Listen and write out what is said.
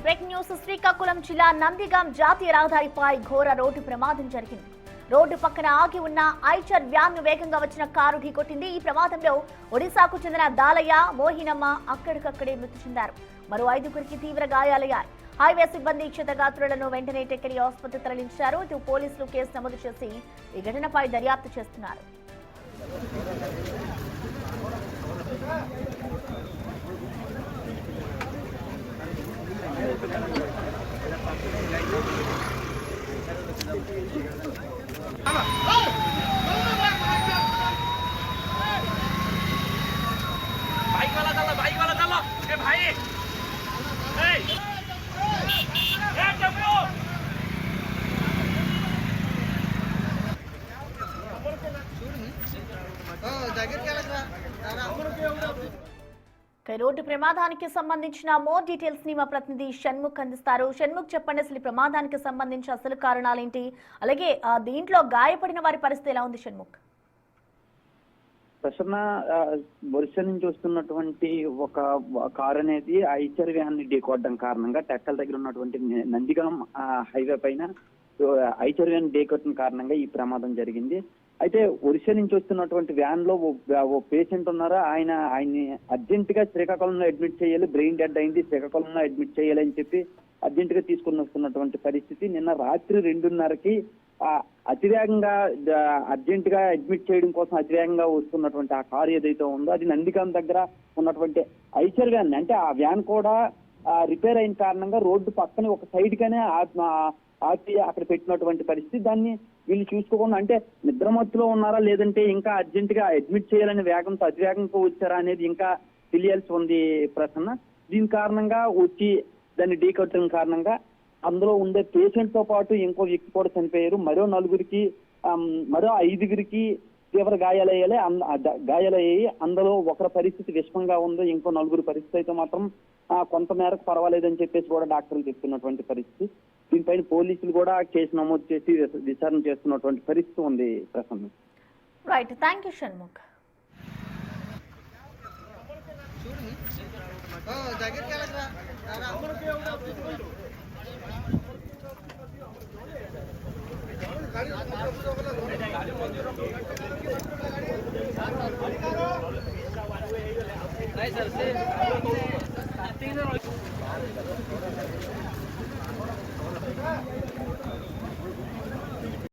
Breaking news. Srikakulam జిల్లా నందిగాం జాతీయ రహదారిపై ఘోర రోడ్డు ప్రమాదం జరిగింది. రోడ్డు పక్కన ఆగి ఉన్న ఐచర్ వ్యాన్ ను వేగంగా వచ్చిన కారు ఢీకొట్టింది. ఈ ప్రమాదంలో ఒడిశాకు చెందిన దాలయ్య, మోహినమ్మ అక్కడికక్కడే మృతి చెందారు. మరో 5గురికి తీవ్ర గాయాలయ్యాయి. హైవే సిబ్బంది క్షతగాత్రులను వెంటనే టెక్కలి ఆసుపత్రి తరలించారు. ఇటు పోలీసులు కేసు నమోదు చేసి ఈ ఘటనపై దర్యాప్తు చేస్తున్నారు. बाइक वाला चलो ए भाई రోడ్డు ప్రమాదానికి సంబంధించిన మోర్ డీటెయిల్స్ ని మా ప్రతినిధి షణ్ముఖ్ అందిస్తారు. షణ్ముఖ్, చెప్పండి, అసలు ప్రమాదానికి సంబంధించి అసలు కారణాలేంటి, అలాగే దీంట్లో గాయపడిన వారి పరిస్థితి ఎలా ఉంది? షణ్ముఖ్, ప్రసన్న, ఒరిస్సా నుంచి వస్తున్నటువంటి ఒక కారు అనేది ఐచర్ వ్యాన్ ని ఢీకొట్టడం కారణంగా టెక్కల్ దగ్గర ఉన్నటువంటి నందిగాం హైవే పైన ఐచర్ వ్యాన్ ఢీకొట్టిన కారణంగా ఈ ప్రమాదం జరిగింది. అయితే ఒరిస్సా నుంచి వస్తున్నటువంటి వ్యాన్ లో ఓ పేషెంట్ ఉన్నారా, ఆయన్ని అర్జెంట్ గా శ్రీకాకుళంలో అడ్మిట్ చేయాలి, బ్రెయిన్ డెడ్ అయింది, శ్రీకాకుళంలో అడ్మిట్ చేయాలి అని చెప్పి అర్జెంట్ గా తీసుకుని వస్తున్నటువంటి పరిస్థితి. నిన్న రాత్రి 2:30కి అతివేగంగా అర్జెంట్ గా అడ్మిట్ చేయడం కోసం అతివేగంగా వస్తున్నటువంటి ఆ కారు ఏదైతే ఉందో అది నందిగాం దగ్గర ఉన్నటువంటి ఐచర్ వ్యాన్, అంటే ఆ వ్యాన్ కూడా రిపేర్ అయిన కారణంగా రోడ్డు పక్కన ఒక సైడ్ గానే ఆపి అక్కడ పెట్టినటువంటి పరిస్థితి. దాన్ని వీళ్ళు చూసుకోకుండా, అంటే నిద్రమత్తులో ఉన్నారా లేదంటే ఇంకా అర్జెంట్ గా అడ్మిట్ చేయాలనే వేగంతో అతివేగంతో వచ్చారా అనేది ఇంకా తెలియాల్సి ఉంది ప్రసన్న. దీని కారణంగా వచ్చి దాన్ని ఢీకొట్టడం కారణంగా అందులో ఉండే పేషెంట్ తో పాటు ఇంకో వ్యక్తి కూడా చనిపోయారు. మరో 5గురికి తీవ్ర గాయాలయ్యాయి. అందులో ఒకరి పరిస్థితి విషమంగా ఉంది, ఇంకో 4 పరిస్థితి అయితే మాత్రం కొంత మేరకు పర్వాలేదని చెప్పేసి కూడా డాక్టర్లు చెప్తున్నటువంటి పరిస్థితి. దీనిపైన పోలీసులు కూడా కేసు నమోదు చేసి విచారణ చేస్తున్నటువంటి పరిస్థితి ఉంది Prasanna. Right, thank you Shanmukh. नहीं सर